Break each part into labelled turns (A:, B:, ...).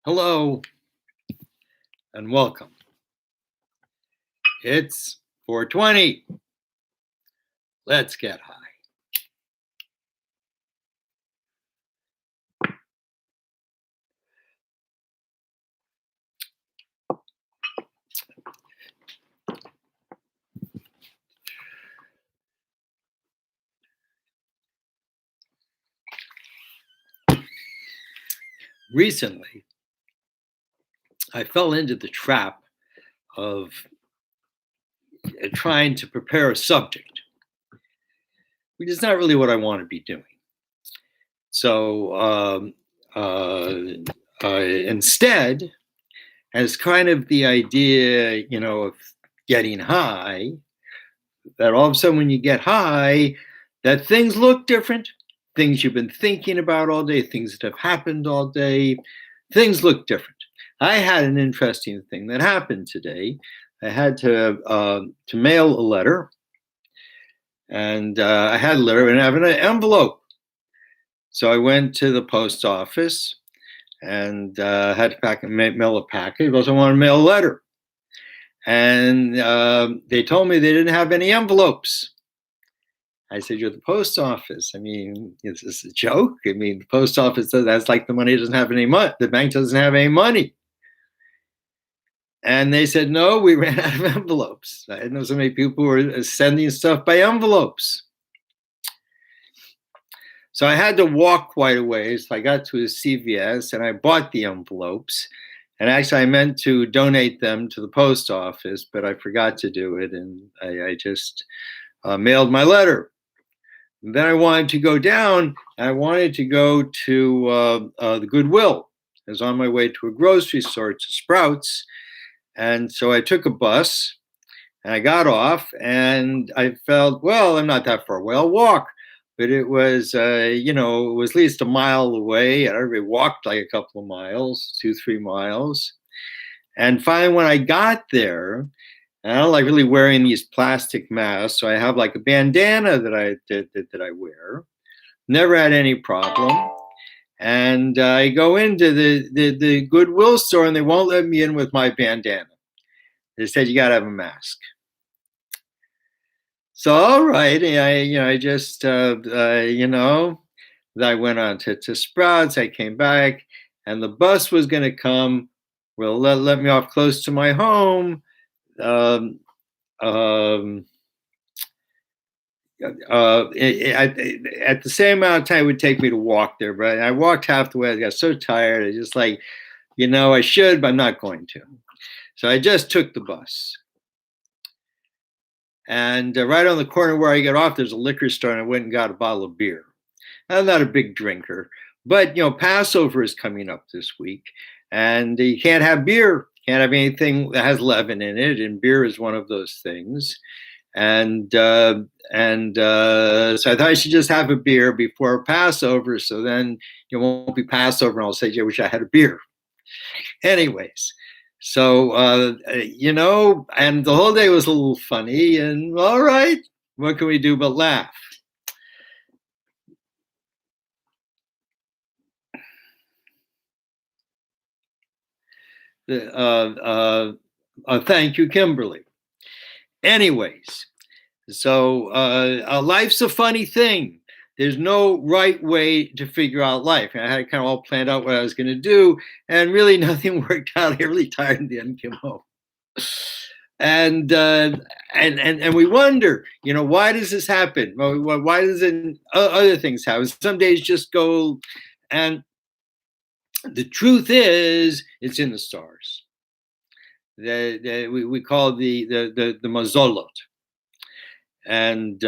A: Hello and welcome. It's 420. Let's get high. Recently, I fell into the trap of trying to prepare a subject, which is not really what I want to be doing. So instead, as kind of the idea, of getting high, that all of a sudden when you get high, that things look different, things you've been thinking about all day, things that have happened all day, things look different. I had an interesting thing that happened today. I had to mail a letter, and I had a letter and I have an envelope. So I went to the post office and had to mail a package. I also wanted to mail a letter. And they told me they didn't have any envelopes. I said, "You're the post office. I mean, is this a joke? I mean, the post office says that's like the money doesn't have any money. The bank doesn't have any money." And they said, "No, we ran out of envelopes." I know so many people were sending stuff by envelopes. So I had to walk quite a ways. I got to a CVS and I bought the envelopes. And actually, I meant to donate them to the post office, but I forgot to do it. And I just mailed my letter. And then I wanted to go down. I wanted to go to the Goodwill. I was on my way to a grocery store, to Sprouts. And so I took a bus and I got off and I felt, well, I'm not that far away. I'll walk. But it was, it was at least a mile away. And I already walked like a couple of miles, 2-3 miles. And finally, when I got there, and I don't like really wearing these plastic masks, so I have like a bandana that I wear. Never had any problem. And I go into the Goodwill store, and they won't let me in with my bandana. They said you got to have a mask. So all right, I just I went on to Sprouts. I came back, and the bus was going to come. Well, let me off close to my home. At the same amount of time it would take me to walk there, but I walked half the way. I got so tired. I just I should, but I'm not going to. So I just took the bus. And right on the corner where I get off, there's a liquor store, and I went and got a bottle of beer. I'm not a big drinker, but Passover is coming up this week, and you can't have beer, can't have anything that has leaven in it, and beer is one of those things. And so I thought I should just have a beer before Passover, so then it won't be Passover, and I'll say, "I wish I had a beer." Anyways. So, and the whole day was a little funny, and all right, what can we do but laugh? Thank you, Kimberly. Anyways, so life's a funny thing. There's no right way to figure out life. I had kind of all planned out what I was going to do, and really nothing worked out. I really tired at the end, came home. And we wonder, why does this happen? Why doesn't other things happen? Some days just go, and the truth is, it's in the stars. We call the mazolot, and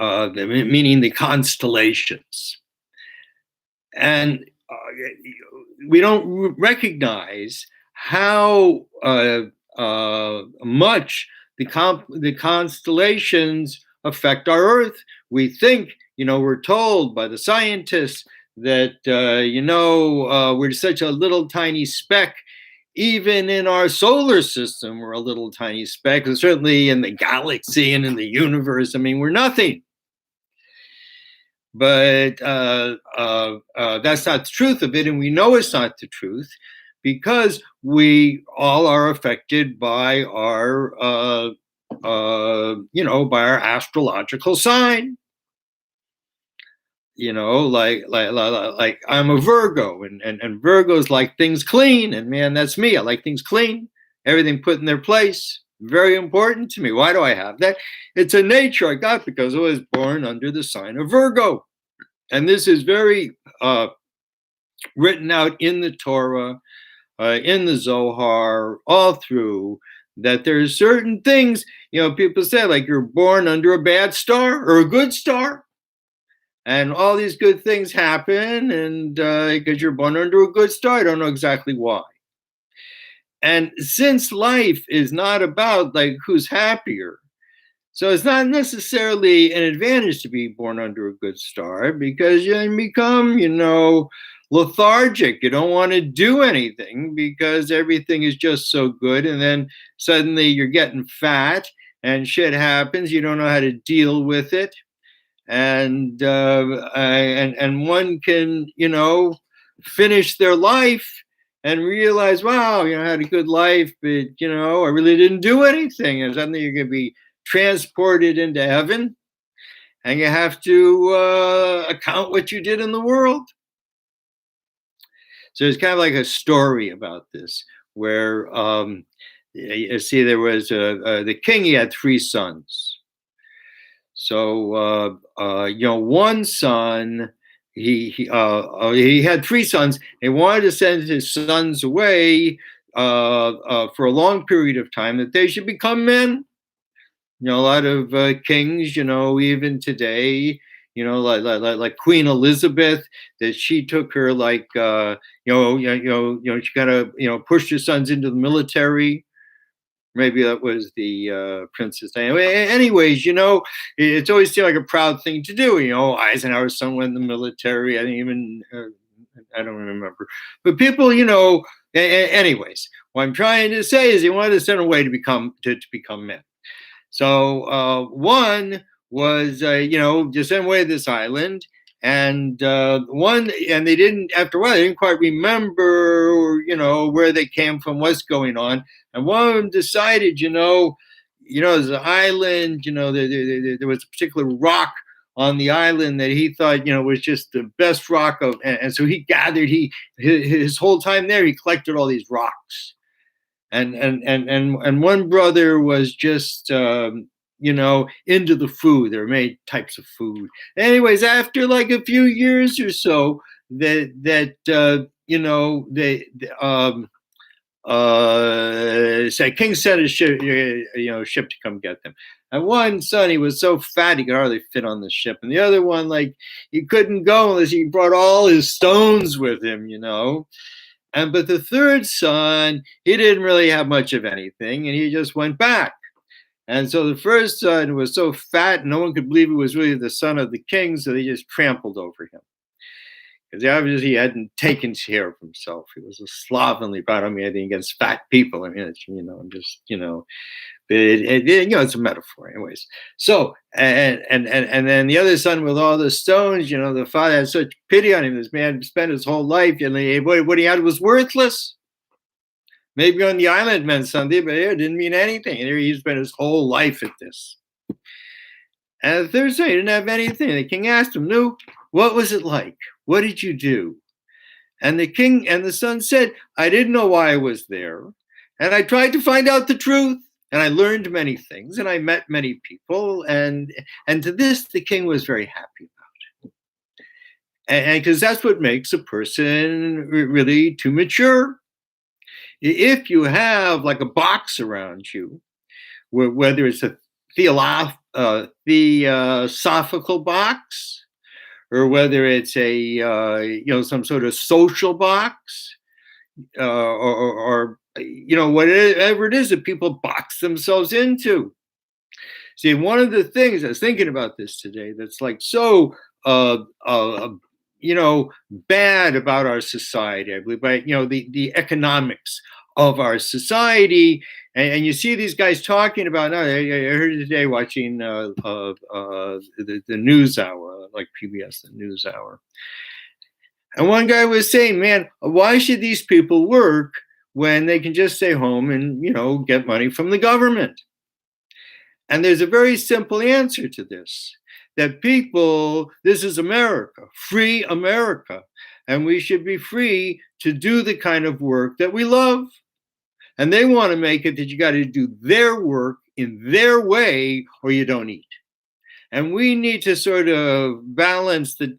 A: meaning the constellations. And we don't recognize how much the constellations affect our Earth. We think, we're told by the scientists that, we're such a little tiny speck. Even in our solar system, we're a little tiny speck, and certainly in the galaxy and in the universe. I mean, we're nothing. But that's not the truth of it, and we know it's not the truth because we all are affected by our, by our astrological sign. Like I'm a Virgo, and Virgos like things clean, and man, that's me. I like things clean, everything put in their place. Very important to me. Why do I have that? It's a nature I got because I was born under the sign of Virgo, and this is very written out in the Torah, in the Zohar, all through. That there's certain things, people say, like you're born under a bad star or a good star. And all these good things happen, and because you're born under a good star, I don't know exactly why. And since life is not about like who's happier, so it's not necessarily an advantage to be born under a good star because you become, lethargic. You don't want to do anything because everything is just so good. And then suddenly you're getting fat and shit happens. You don't know how to deal with it. And one can, finish their life and realize, wow, I had a good life, but I really didn't do anything. And suddenly you're going to be transported into heaven, and you have to account what you did in the world. So it's kind of like a story about this, where you see there was the king. He had 3 sons. So one son, he had 3 sons. He wanted to send his sons away for a long period of time, that they should become men. A lot of kings, even today, like Queen Elizabeth, that she took her she kind of pushed her sons into the military. Maybe that was the Princess Diana. Anyways, it's always seemed like a proud thing to do. Eisenhower's son went in the military. I don't remember. But people, anyways, what I'm trying to say is he wanted to send away to become men. So one was, just sent away to this island. And they didn't, after a while, they didn't quite remember, where they came from, what's going on. And one of them decided, there's an island, there was a particular rock on the island that he thought, was just the best rock of, and so he gathered, his whole time there, he collected all these rocks. And one brother was just, into the food. There were many types of food. Anyways, after like a few years or so, say king sent a ship, ship to come get them. And one son, he was so fat he could hardly fit on the ship, and the other one, like, he couldn't go unless he brought all his stones with him, but the third son, he didn't really have much of anything, and he just went back. And so the first son was so fat, no one could believe he was really the son of the king, so they just trampled over him. Because obviously he hadn't taken care of himself. He was a slovenly about anything against fat people. It's, it's a metaphor, anyways. So, and then the other son with all the stones, the father had such pity on him. This man spent his whole life, and what he had was worthless. Maybe on the island meant something, but it didn't mean anything. And he spent his whole life at this. And the third son, he didn't have anything. The king asked him, "No, what was it like? What did you do?" And the king and the son said, "I didn't know why I was there. And I tried to find out the truth. And I learned many things. And I met many people. And to this, the king was very happy about it. And because that's what makes a person really too mature. If you have like a box around you, whether it's a theosophical box, or whether it's a some sort of social box, or whatever it is that people box themselves into. See, one of the things I was thinking about this today that's like so bad about our society, I believe, by the economics of our society. And you see these guys talking about, no, I heard today watching the News Hour, like PBS, the News Hour. And one guy was saying, man, why should these people work when they can just stay home and, get money from the government? And there's a very simple answer to this, that this is America, free America, and we should be free to do the kind of work that we love. And they want to make it that you got to do their work in their way or you don't eat. And we need to sort of balance the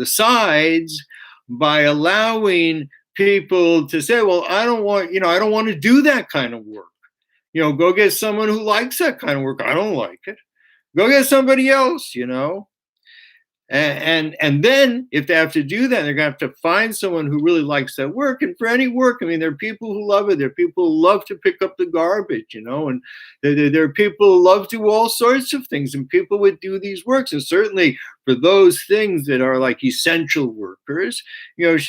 A: sides by allowing people to say, well, I don't want to do that kind of work. Go get someone who likes that kind of work. I don't like it. Go get somebody else, And then if they have to do that, they're going to have to find someone who really likes that work. And for any work, I mean, there are people who love it. There are people who love to pick up the garbage, and there are people who love to do all sorts of things, and people would do these works. And certainly for those things that are like essential workers,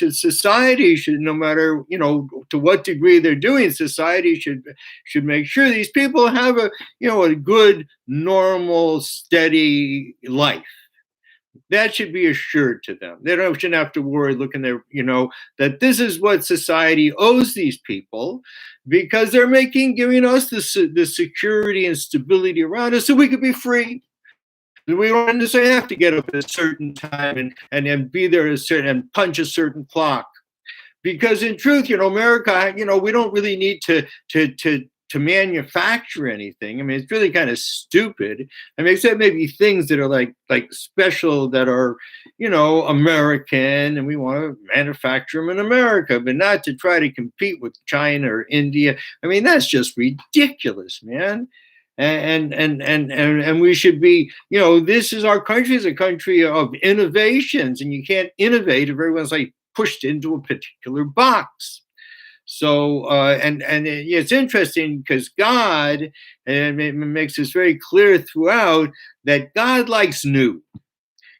A: society should, no matter, to what degree they're doing, society should make sure these people have a good, normal, steady life. That should be assured to them. They shouldn't have to worry looking there, that this is what society owes these people, because they're giving us the security and stability around us so we could be free. We don't necessarily have to get up at a certain time and be there and punch a certain clock. Because in truth, America, we don't really need to manufacture anything. I mean, it's really kind of stupid. I mean, except maybe things that are like special, that are, American, and we want to manufacture them in America, but not to try to compete with China or India. I mean, that's just ridiculous, man. And we should be, this is our country, is a country of innovations, and you can't innovate if everyone's like pushed into a particular box. So, and it's interesting because God, and it makes this very clear throughout, that God likes new.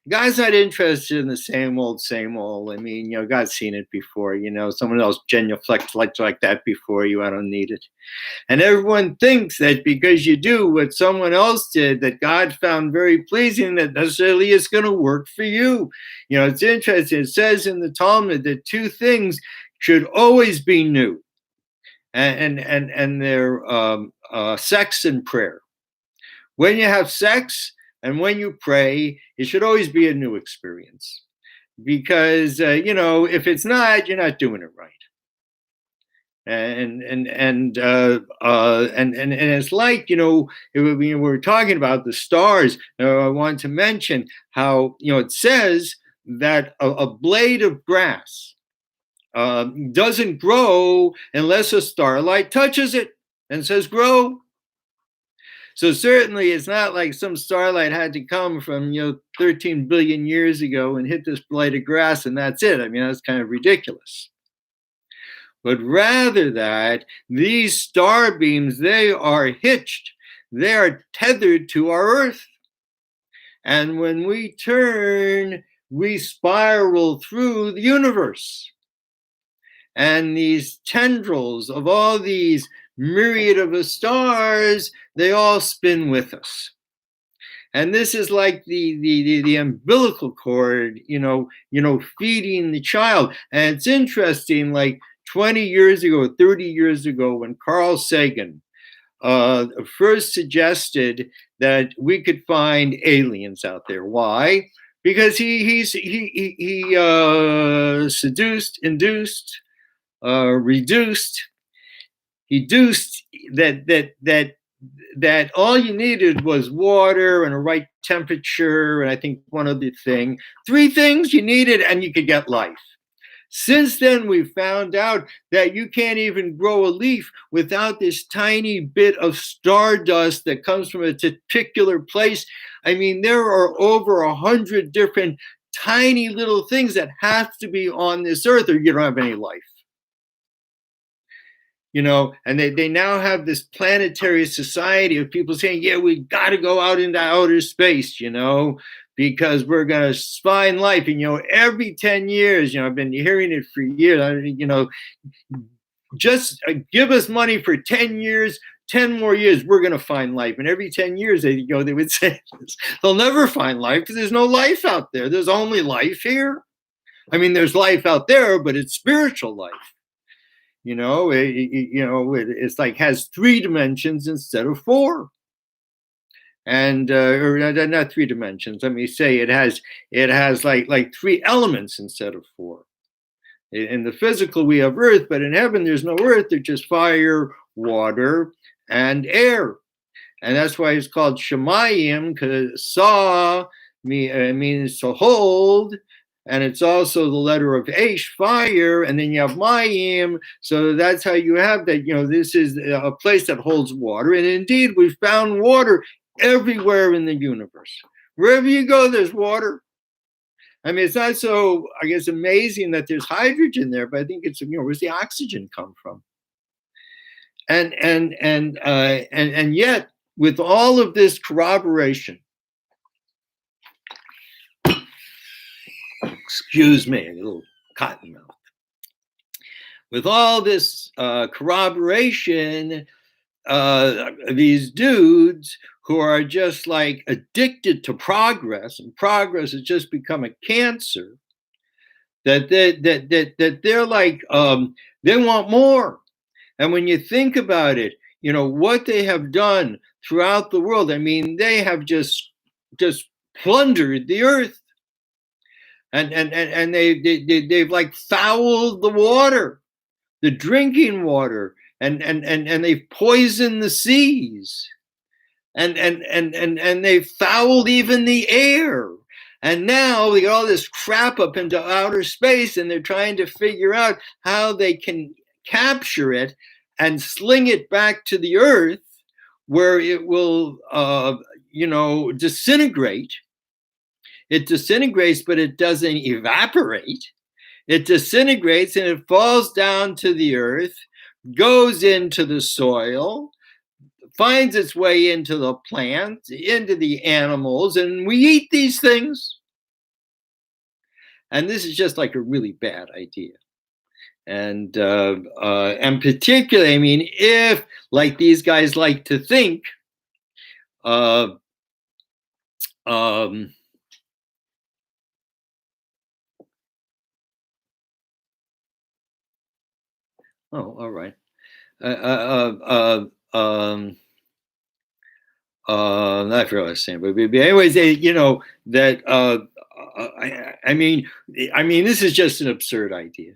A: God's not interested in the same old, same old. I mean, God's seen it before, someone else genuflects like that before you. I don't need it. And everyone thinks that because you do what someone else did, that God found very pleasing, that necessarily it's going to work for you. It's interesting. It says in the Talmud that two things should always be new, and they're sex and prayer. When you have sex and when you pray, it should always be a new experience, because if it's not, you're not doing it right. And it's like, we were talking about the stars. I wanted to mention how it says that a blade of grass doesn't grow unless a starlight touches it and says grow. So certainly it's not like some starlight had to come from 13 billion years ago and hit this blade of grass and that's it. I mean, that's kind of ridiculous. But rather that these star beams, they are hitched, they are tethered to our earth. And when we turn, we spiral through the universe. And these tendrils of all these myriad of stars, they all spin with us. And this is like the umbilical cord, feeding the child. And it's interesting, like 20 years ago, 30 years ago, when Carl Sagan first suggested that we could find aliens out there. Why? Because he seduced, induced, reduced, deduced that all you needed was water and a right temperature, and I think one other thing. 3 things you needed, and you could get life. Since then, we've found out that you can't even grow a leaf without this tiny bit of stardust that comes from a particular place. I mean, there are over 100 different tiny little things that have to be on this earth, or you don't have any life. And they now have this planetary society of people saying, yeah, we got to go out into outer space, because we're going to find life. And, every 10 years, I've been hearing it for years, just give us money for 10 years, 10 more years, we're going to find life. And every 10 years, they would say this. They'll never find life because there's no life out there. There's only life here. I mean, there's life out there, but it's spiritual life. It's like has 3 dimensions instead of 4. And or not 3 dimensions. Let me say it has like 3 elements instead of 4. In the physical, we have earth, but in heaven, there's no earth. There's just fire, water, and air. And that's why it's called Shemayim, because saw means to hold. And it's also the letter of Aish, fire. And then you have Mayim. So that's how you have that. This is a place that holds water. And indeed, we've found water everywhere in the universe. Wherever you go, there's water. I mean, it's not so, I guess, amazing that there's hydrogen there, but I think it's, where's the oxygen come from? And yet, with all of this corroboration, excuse me, a little cotton mouth. With all this corroboration, these dudes who are just like addicted to progress, and progress has just become a cancer, that they're like, they want more. And when you think about it, what they have done throughout the world, I mean, they have just plundered the earth. And they've like fouled the water, the drinking water, and they've poisoned the seas. And they fouled even the air. And now they got all this crap up into outer space, and they're trying to figure out how they can capture it and sling it back to the earth, where it will, disintegrate. It disintegrates, but it doesn't evaporate. It disintegrates and it falls down to the earth, goes into the soil, finds its way into the plants, into the animals, and we eat these things. And this is just like a really bad idea. And particularly, I mean, if, like these guys like to think, oh, all right. I forgot what I was saying, but anyways, that I mean, this is just an absurd idea.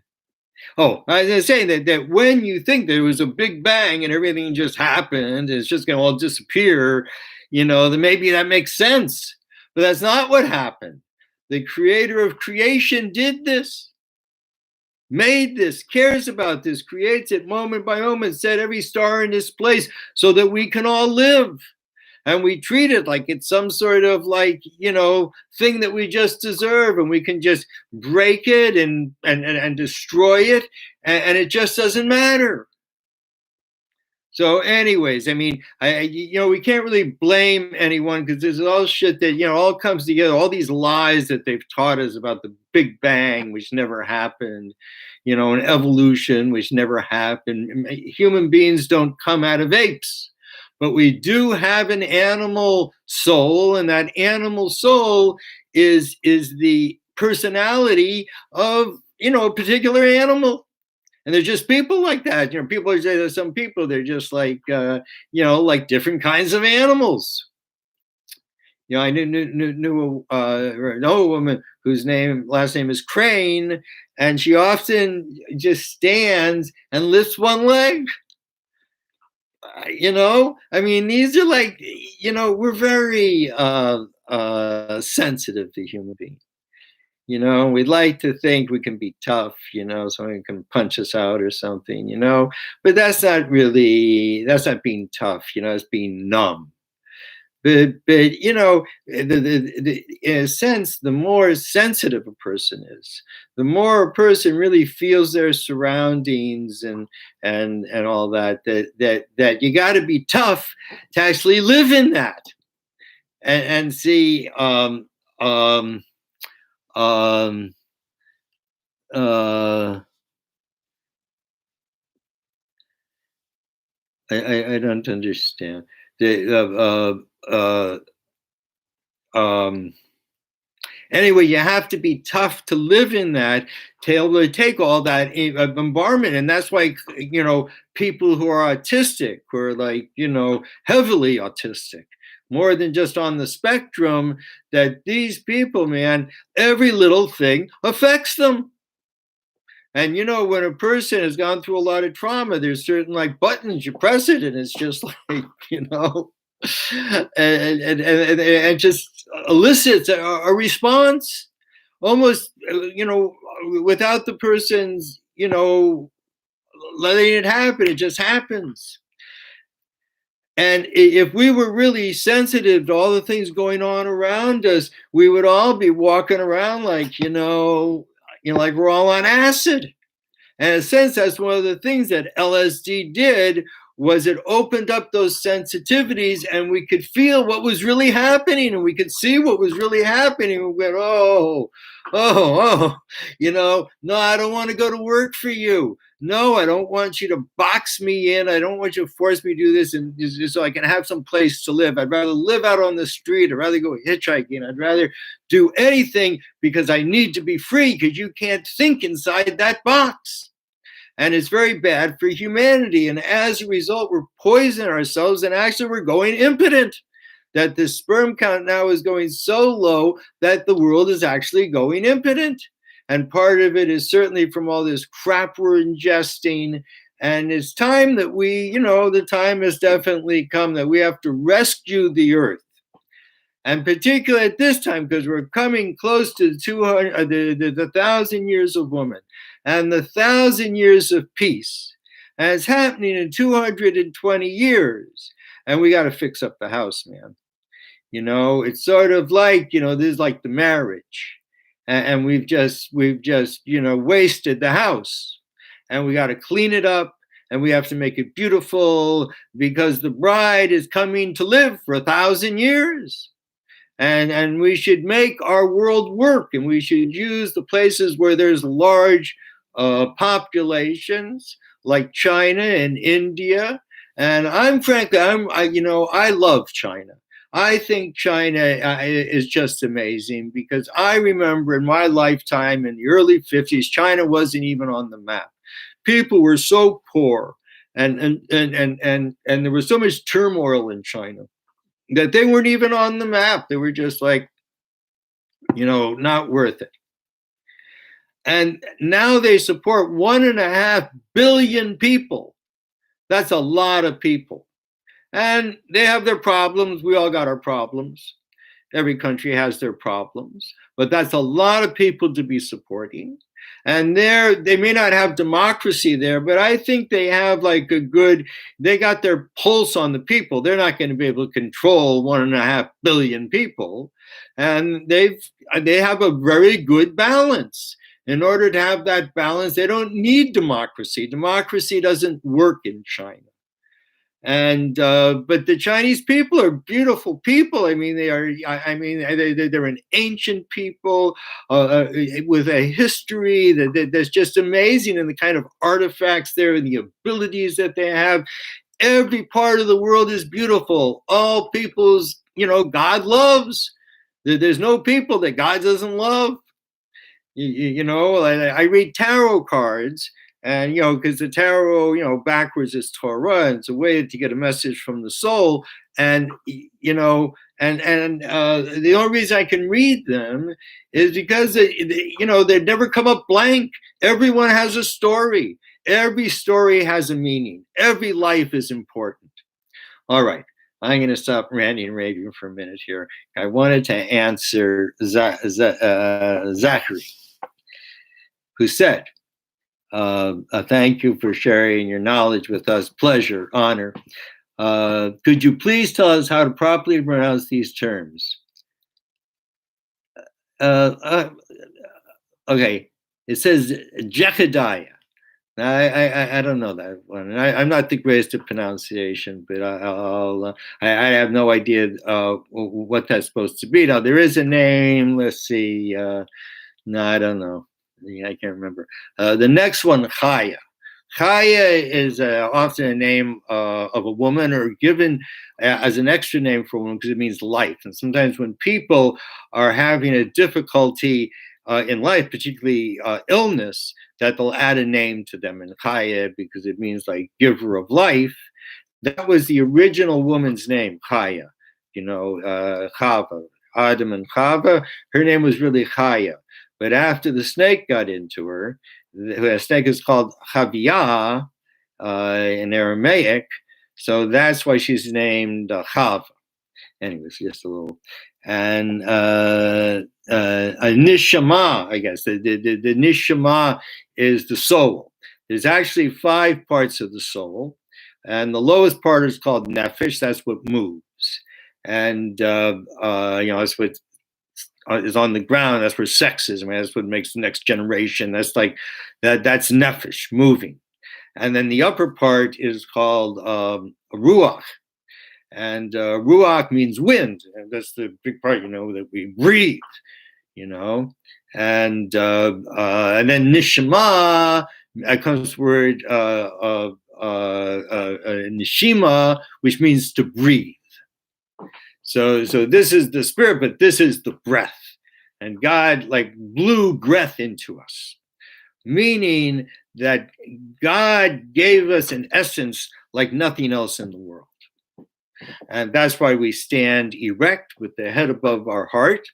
A: Oh, I was saying that when you think there was a big bang and everything just happened, it's just going to all disappear, then maybe that makes sense. But that's not what happened. The creator of creation did this, made this, cares about this, creates it moment by moment, set every star in this place so that we can all live. And we treat it like it's some sort of thing that we just deserve, and we can just break it and destroy it, and it just doesn't matter. So anyways, I mean, we can't really blame anyone, because there's all shit that, all comes together, all these lies that they've taught us about the Big Bang, which never happened, and evolution, which never happened. Human beings don't come out of apes. But we do have an animal soul, and that animal soul is the personality of, a particular animal. And there's just people like that. People say there's some people, they're just like, like different kinds of animals. I knew a woman whose last name is Crane, and she often just stands and lifts one leg. I mean, these are like, we're very sensitive to human beings. We'd like to think we can be tough, someone can punch us out or something, but that's not being tough, it's being numb. But in a sense, the more sensitive a person is, the more a person really feels their surroundings and all that you got to be tough to actually live in that and see I don't understand. Anyway, you have to be tough to live in that, to be able to take all that bombardment. And that's why, people who are autistic, who are like, heavily autistic, more than just on the spectrum, that these people, man, every little thing affects them. And when a person has gone through a lot of trauma, there's certain like buttons you press it, and it's just like, and just elicits a response, almost, without the person's, letting it happen. It just happens. And if we were really sensitive to all the things going on around us, we would all be walking around like, like we're all on acid. And in a sense, that's one of the things that LSD did, was it opened up those sensitivities, and we could feel what was really happening, and we could see what was really happening. We went, no, I don't want to go to work for you. No, I don't want you to box me in. I don't want you to force me to do this, and just so I can have some place to live. I'd rather live out on the street. I'd rather go hitchhiking. I'd rather do anything, because I need to be free, because you can't think inside that box. And it's very bad for humanity. And as a result, we're poisoning ourselves, and actually we're going impotent. That the sperm count now is going so low that the world is actually going impotent. And part of it is certainly from all this crap we're ingesting. And it's time that we, the time has definitely come that we have to rescue the earth. And particularly at this time, because we're coming close to the 1,000 years of woman and the 1,000 years of peace. And it's happening in 220 years. And we got to fix up the house, man. It's sort of like, this is like the marriage. And we've just wasted the house. And we got to clean it up. And we have to make it beautiful, because the bride is coming to live for 1,000 years. And we should make our world work, and we should use the places where there's large populations, like China and India. And I love China. I think China is just amazing, because I remember in my lifetime in the early 50s, China wasn't even on the map. People were so poor, and there was so much turmoil in China that they weren't even on the map. They were just like, not worth it. And now they support 1.5 billion people. That's a lot of people. And they have their problems. We all got our problems. Every country has their problems. But that's a lot of people to be supporting. And they may not have democracy there, but I think they have they got their pulse on the people. They're not going to be able to control 1.5 billion people. And they have a very good balance. In order to have that balance, they don't need democracy. Democracy doesn't work in China. And but the Chinese people are beautiful people. I mean, they're an ancient people with a history that's just amazing, and the kind of artifacts there and the abilities that they have. Every part of the world is beautiful. All peoples, God loves. There's no people that God doesn't love. I read tarot cards. And, because the tarot, backwards is Torah, and it's a way to get a message from the soul. And, the only reason I can read them is because, they never come up blank. Everyone has a story. Every story has a meaning. Every life is important. All right. I'm going to stop ranting and raving for a minute here. I wanted to answer Zachary, who said, thank you for sharing your knowledge with us. Pleasure, honor. Could you please tell us how to properly pronounce these terms? Okay, it says Jechadiah. I don't know that one. I'm not the greatest at pronunciation, but I have no idea what that's supposed to be. Now, there is a name. Let's see. No, I don't know. I can't remember. The next one, Chaya. Chaya is often a name of a woman, or given as an extra name for a woman because it means life. And sometimes when people are having a difficulty in life, particularly illness, that they'll add a name to them in Chaya because it means like giver of life. That was the original woman's name, Chaya. Chava, Adam and Chava. Her name was really Chaya. But after the snake got into her, the snake is called Chaviyah in Aramaic, so that's why she's named Chava. Anyways, just a little. And a nishama, I guess. The nishama is the soul. There's actually 5 parts of the soul, and the lowest part is called nefesh. That's what moves, and that's what is on the ground. That's where sex is. I mean, that's what makes the next generation. That's like that. That's nefesh, moving, and then the upper part is called ruach, and ruach means wind, and that's the big part. That we breathe. And then nishama comes the word nishima, which means to breathe. So this is the spirit, but this is the breath. And God blew breath into us, meaning that God gave us an essence like nothing else in the world. And that's why we stand erect with the head above our heart.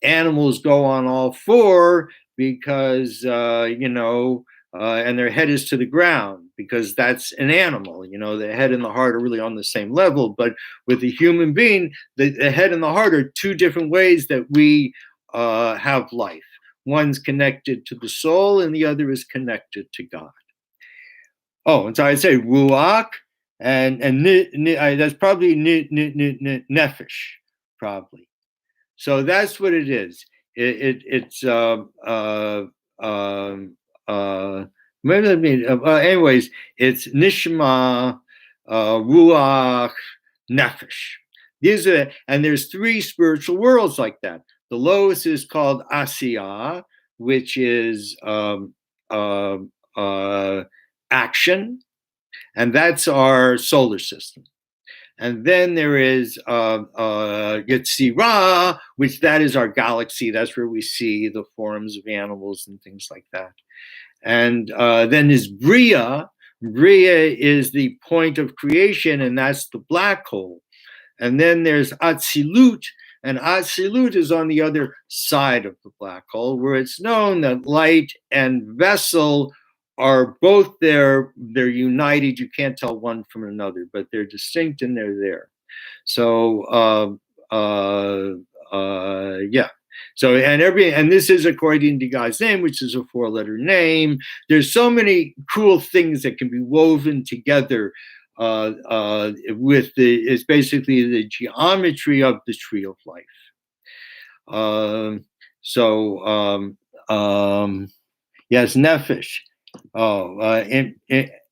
A: Animals go on all 4 because, and their head is to the ground because that's an animal. The head and the heart are really on the same level. But with a human being, the head and the heart are 2 different ways that we have life. One's connected to the soul and the other is connected to God. Oh, and so I'd say ruach, and that's probably nefesh, probably. So that's what it is. It's anyways, it's nishma, ruach, nefesh. And there's 3 spiritual worlds like that. The lowest is called asiyah, which is action, and that's our solar system. And then there is Yetzirah, which that is our galaxy. That's where we see the forms of animals and things like that. And then is Bria. Bria is the point of creation, and that's the black hole. And then there's Atzilut, and Atzilut is on the other side of the black hole, where it's known that light and vessel are both there. They're united. You can't tell one from another, but they're distinct and they're there. So yeah. So and this is according to God's name, which is a 4-letter name. There's so many cool things that can be woven together it's basically the geometry of the tree of life. Yes, nefesh.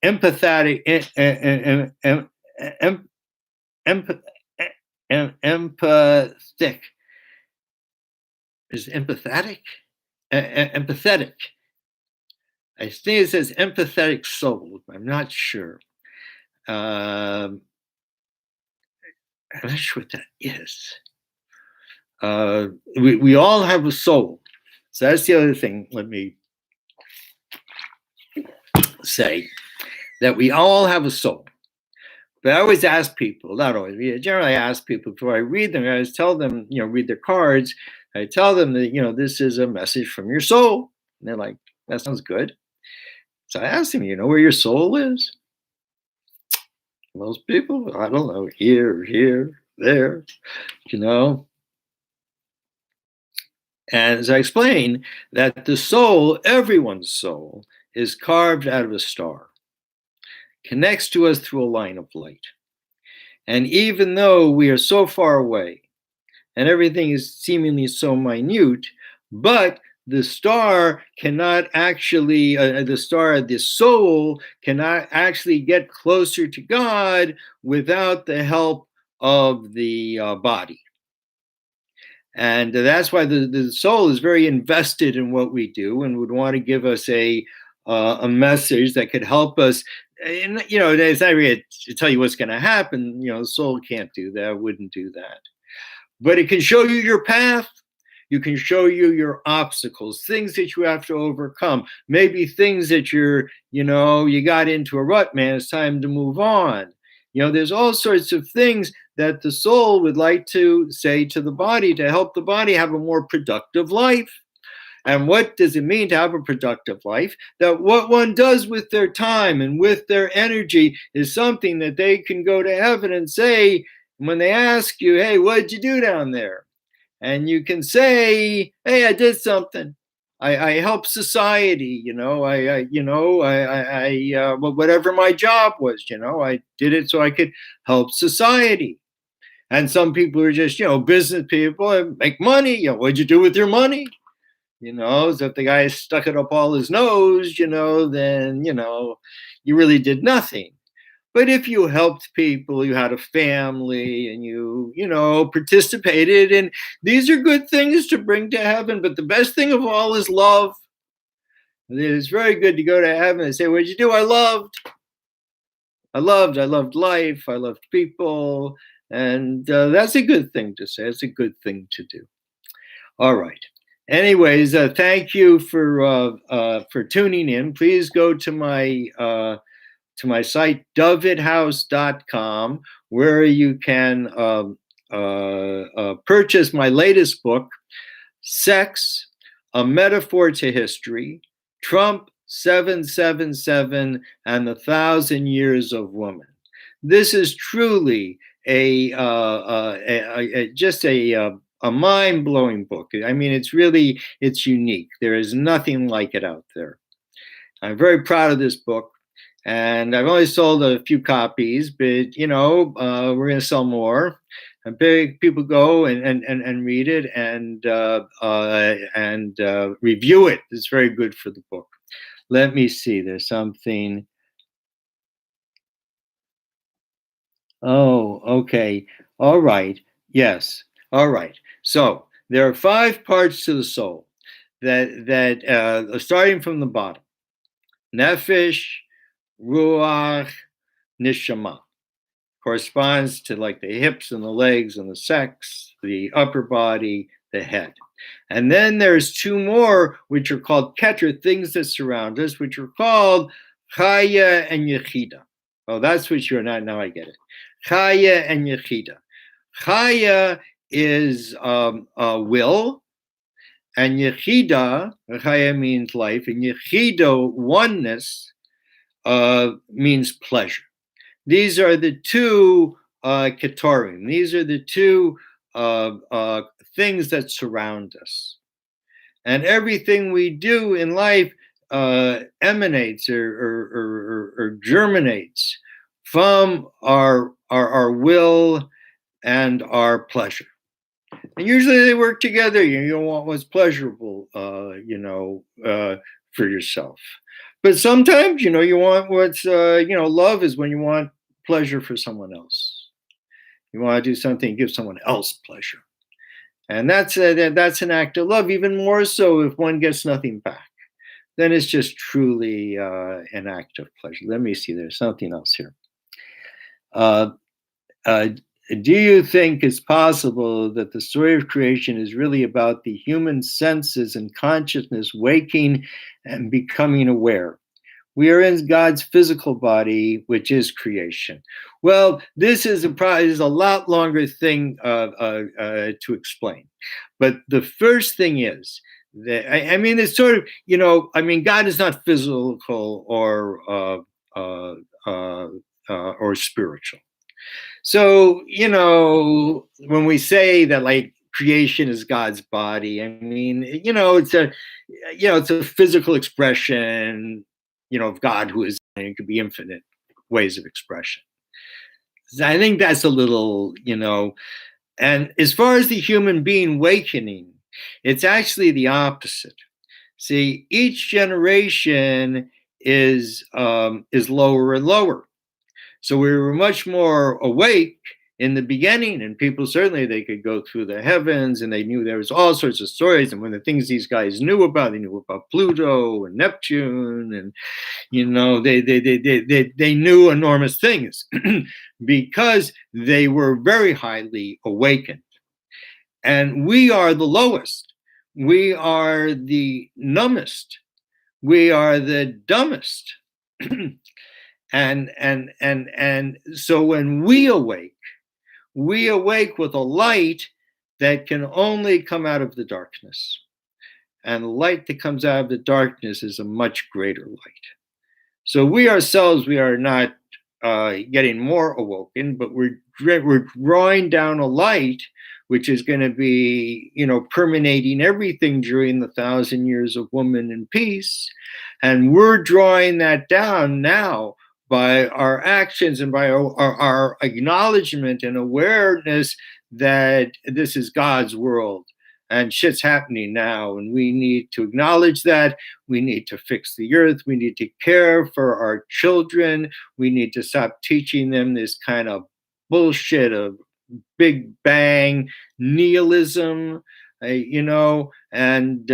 A: Empathetic. Empathic. Is empathetic? Empathetic. I think it says empathetic soul. I'm not sure. I'm not sure what that is. We all have a soul. So that's the other thing. Let me say that we all have a soul. But I always ask people, not always, generally I ask people before I read them, I always tell them, read their cards. I tell them that, this is a message from your soul. And they're like, that sounds good. So I ask them, where your soul is? Most people, I don't know, here, there, And as I explain, that the soul, everyone's soul, is carved out of a star, connects to us through a line of light. And even though we are so far away and everything is seemingly so minute, but the star cannot actually, the soul cannot actually get closer to God without the help of the body. And that's why the soul is very invested in what we do and would want to give us a a message that could help us. And, it's not really to tell you what's going to happen. The soul can't do that, wouldn't do that. But it can show you your path. You can show you your obstacles, things that you have to overcome, maybe things that you got into a rut, man. It's time to move on. There's all sorts of things that the soul would like to say to the body to help the body have a more productive life. And what does it mean to have a productive life? That what one does with their time and with their energy is something that they can go to heaven and say when they ask you, hey, what did you do down there? And you can say, hey, I did something. I helped society, whatever my job was, I did it so I could help society. And some people are just, business people and make money. What'd you do with your money? So if the guy stuck it up all his nose, then, you really did nothing. But if you helped people, you had a family and you participated, and these are good things to bring to heaven. But the best thing of all is love. It's very good to go to heaven and say, what'd you do? I loved life. I loved people. And that's a good thing to say. It's a good thing to do. All right. Anyways, thank you for tuning in. Please go to my site, dovidhouse.com, where you can purchase my latest book, Sex, A Metaphor to History, Trump 777 and the 1,000 Years of Woman. This is truly just a mind-blowing book. I mean, it's unique. There is nothing like it out there. I'm very proud of this book. And I've only sold a few copies, but we're going to sell more. And people go and read it and review it. It's very good for the book. Let me see. There's something. Oh, okay. All right. Yes. All right. So there are 5 parts to the soul that starting from the bottom: nefesh, ruach, neshama. Corresponds to like the hips and the legs and the sex, the upper body, the head. And then there's 2 more, which are called keter, things that surround us, which are called chaya and yechida. Oh, that's what you're not. Now I get it. Chaya and yechida. Chaya is will, and yechida, chaya means life, and yechido, oneness, means pleasure. These are the 2 ketorim. These are the 2 things that surround us. And everything we do in life emanates or germinates from our will and our pleasure. And usually they work together. You don't want what's pleasurable, for yourself. But sometimes, you want what's, love is when you want pleasure for someone else. You want to do something, give someone else pleasure. And that's an act of love, even more so if one gets nothing back. Then it's just truly an act of pleasure. Let me see, there's something else here. Do you think it's possible that the story of creation is really about the human senses and consciousness waking and becoming aware? We are in God's physical body, which is creation. Well, this is a lot longer thing to explain. But the first thing is that, it's sort of, God is not physical or spiritual. So, when we say that like creation is God's body, it's a physical expression, of God who is, it could be infinite ways of expression. I think that's a little, and as far as the human being awakening, it's actually the opposite. See, each generation is lower and lower. So we were much more awake in the beginning, and people certainly they could go through the heavens, and they knew there was all sorts of stories. And one of the things these guys knew about, they knew about Pluto and Neptune, and they knew enormous things because they were very highly awakened. And we are the lowest. We are the numbest. We are the dumbest. and so when we awake with a light that can only come out of the darkness. And the light that comes out of the darkness is a much greater light. So we ourselves, we are not getting more awoken, but we're drawing down a light which is going to be, permeating everything during the 1,000 years of woman and peace. And we're drawing that down now by our actions and by our acknowledgement and awareness that this is God's world and shit's happening now. And we need to acknowledge that. We need to fix the earth. We need to care for our children. We need to stop teaching them this kind of bullshit of Big Bang nihilism, and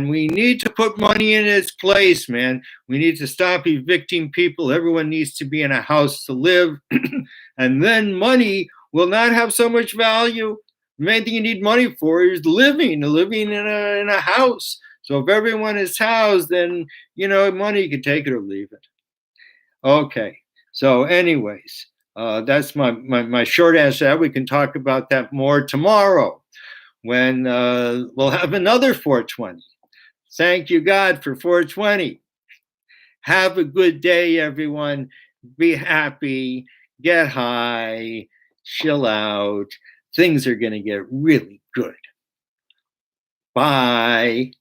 A: we need to put money in its place, man. We need to stop evicting people. Everyone needs to be in a house to live, and then money will not have so much value. The main thing you need money for is living in a house. So if everyone is housed, then money, you can take it or leave it. Okay. So, anyways. That's my short answer. We can talk about that more tomorrow when we'll have another 420. Thank you, God, for 420. Have a good day, everyone. Be happy, get high, chill out. Things are going to get really good. Bye.